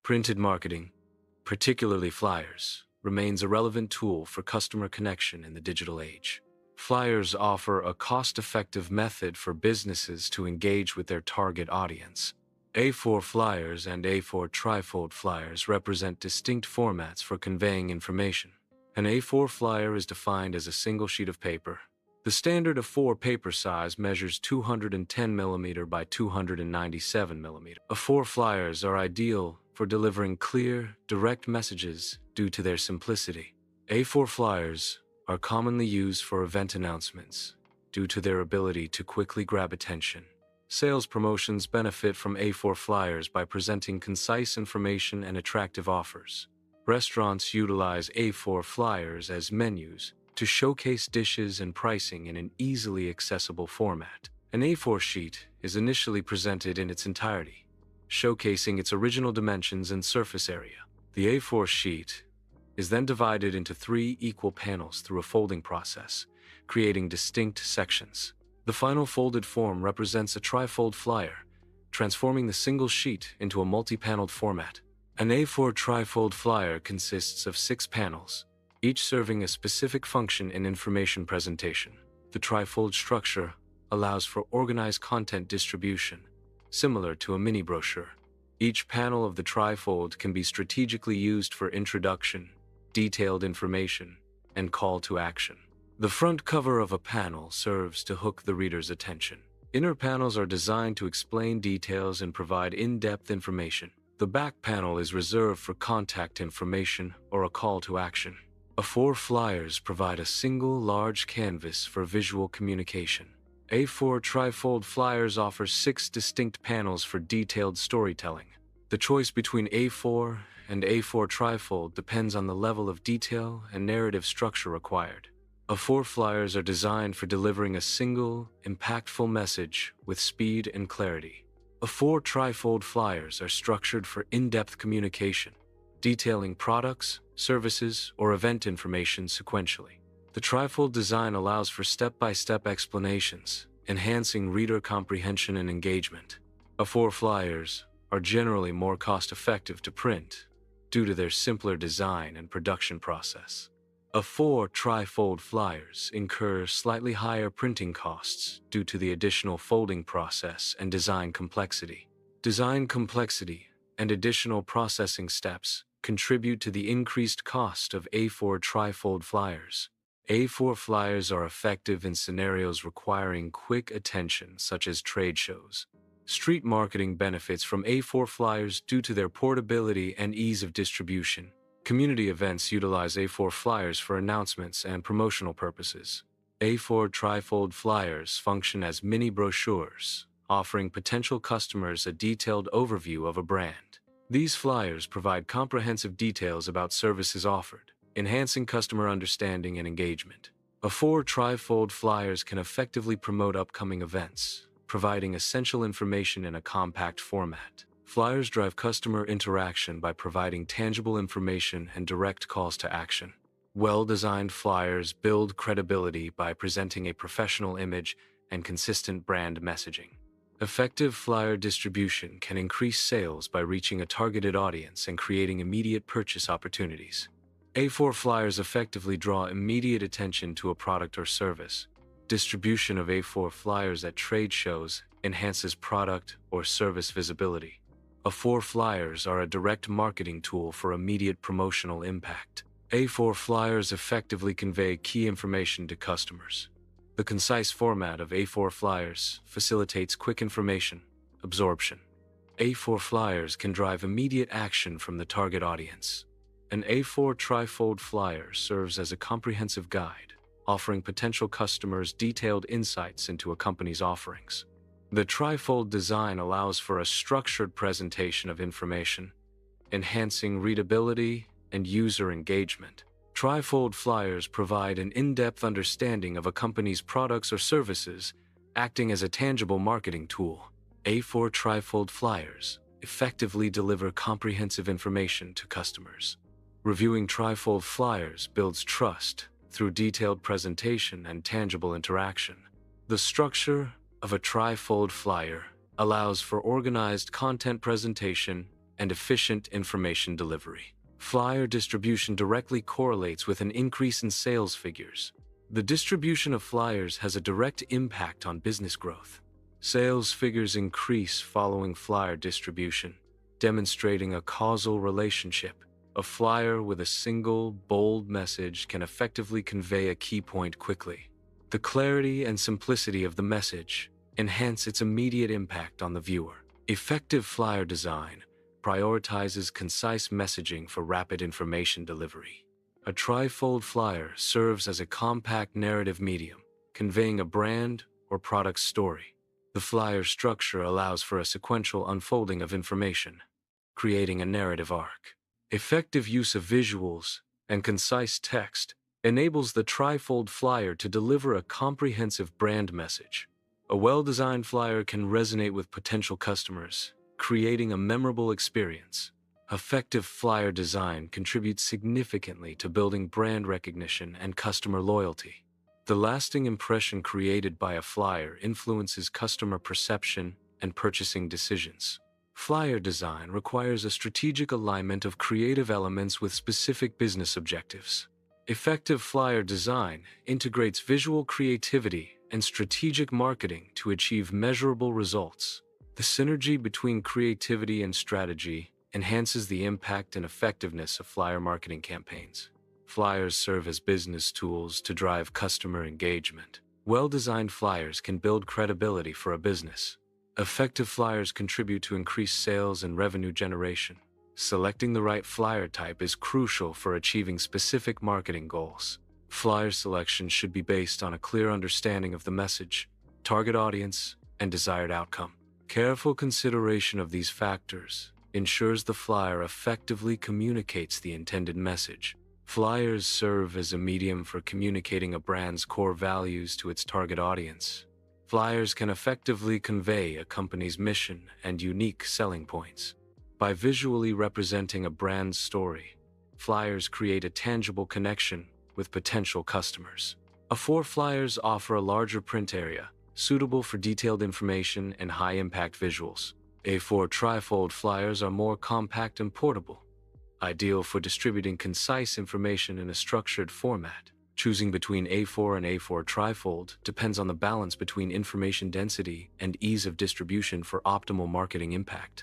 Printed marketing, particularly flyers, remains a relevant tool for customer connection in the digital age. Flyers offer a cost-effective method for businesses to engage with their target audience. A4 flyers and A4 trifold flyers represent distinct formats for conveying information. An A4 flyer is defined as a single sheet of paper. The standard A4 paper size measures 210 mm by 297 mm. A4 flyers are ideal for delivering clear, direct messages due to their simplicity. A4 flyers are commonly used for event announcements due to their ability to quickly grab attention. Sales promotions benefit from A4 flyers by presenting concise information and attractive offers. Restaurants utilize A4 flyers as menus to showcase dishes and pricing in an easily accessible format. An A4 sheet is initially presented in its entirety, showcasing its original dimensions and surface area. The A4 sheet is then divided into 3 equal panels through a folding process, creating distinct sections. The final folded form represents a trifold flyer, transforming the single sheet into a multi-paneled format. An A4 trifold flyer consists of 6 panels, each serving a specific function in information presentation. The trifold structure allows for organized content distribution, similar to a mini brochure. Each panel of the trifold can be strategically used for introduction, detailed information, and call to action. The front cover of a panel serves to hook the reader's attention. Inner panels are designed to explain details and provide in-depth information. The back panel is reserved for contact information or a call to action. A4 flyers provide a single large canvas for visual communication. A4 trifold flyers offer 6 distinct panels for detailed storytelling. The choice between A4 and A4 trifold depends on the level of detail and narrative structure required. A4 flyers are designed for delivering a single, impactful message with speed and clarity. A4 trifold flyers are structured for in-depth communication, detailing products, services, or event information sequentially. The trifold design allows for step-by-step explanations, enhancing reader comprehension and engagement. A4 flyers are generally more cost-effective to print due to their simpler design and production process. A4 trifold flyers incur slightly higher printing costs due to the additional folding process and design complexity. Design complexity and additional processing steps contribute to the increased cost of A4 trifold flyers. A4 flyers are effective in scenarios requiring quick attention, such as trade shows. Street marketing benefits from A4 flyers due to their portability and ease of distribution. Community events utilize A4 flyers for announcements and promotional purposes. A4 trifold flyers function as mini brochures, offering potential customers a detailed overview of a brand. These flyers provide comprehensive details about services offered, enhancing customer understanding and engagement. A4 trifold flyers can effectively promote upcoming events, providing essential information in a compact format. Flyers drive customer interaction by providing tangible information and direct calls to action. Well-designed flyers build credibility by presenting a professional image and consistent brand messaging. Effective flyer distribution can increase sales by reaching a targeted audience and creating immediate purchase opportunities. A4 flyers effectively draw immediate attention to a product or service. Distribution of A4 flyers at trade shows enhances product or service visibility. A4 flyers are a direct marketing tool for immediate promotional impact. A4 flyers effectively convey key information to customers. The concise format of A4 flyers facilitates quick information absorption. A4 flyers can drive immediate action from the target audience. An A4 trifold flyer serves as a comprehensive guide, offering potential customers detailed insights into a company's offerings. The trifold design allows for a structured presentation of information, enhancing readability and user engagement. Trifold flyers provide an in-depth understanding of a company's products or services, acting as a tangible marketing tool. A4 trifold flyers effectively deliver comprehensive information to customers. Reviewing trifold flyers builds trust through detailed presentation and tangible interaction. The structure of a trifold flyer allows for organized content presentation, and efficient information delivery. Flyer distribution directly correlates with an increase in sales figures. The distribution of flyers has a direct impact on business growth. Sales figures increase following flyer distribution, demonstrating a causal relationship. A flyer with a single, bold message can effectively convey a key point quickly. The clarity and simplicity of the message enhance its immediate impact on the viewer. Effective flyer design prioritizes concise messaging for rapid information delivery. A trifold flyer serves as a compact narrative medium, conveying a brand or product story. The flyer structure allows for a sequential unfolding of information, creating a narrative arc. Effective use of visuals and concise text enables the trifold flyer to deliver a comprehensive brand message. A well-designed flyer can resonate with potential customers, creating a memorable experience. Effective flyer design contributes significantly to building brand recognition and customer loyalty. The lasting impression created by a flyer influences customer perception and purchasing decisions. Flyer design requires a strategic alignment of creative elements with specific business objectives. Effective flyer design integrates visual creativity and strategic marketing to achieve measurable results. The synergy between creativity and strategy enhances the impact and effectiveness of flyer marketing campaigns. Flyers serve as business tools to drive customer engagement. Well-designed flyers can build credibility for a business. Effective flyers contribute to increased sales and revenue generation. Selecting the right flyer type is crucial for achieving specific marketing goals. Flyer selection should be based on a clear understanding of the message, target audience, and desired outcome. Careful consideration of these factors ensures the flyer effectively communicates the intended message. Flyers serve as a medium for communicating a brand's core values to its target audience. Flyers can effectively convey a company's mission and unique selling points. By visually representing a brand's story, flyers create a tangible connection with potential customers. A4 flyers offer a larger print area, suitable for detailed information and high-impact visuals. A4 trifold flyers are more compact and portable, ideal for distributing concise information in a structured format. Choosing between A4 and A4 trifold depends on the balance between information density and ease of distribution for optimal marketing impact.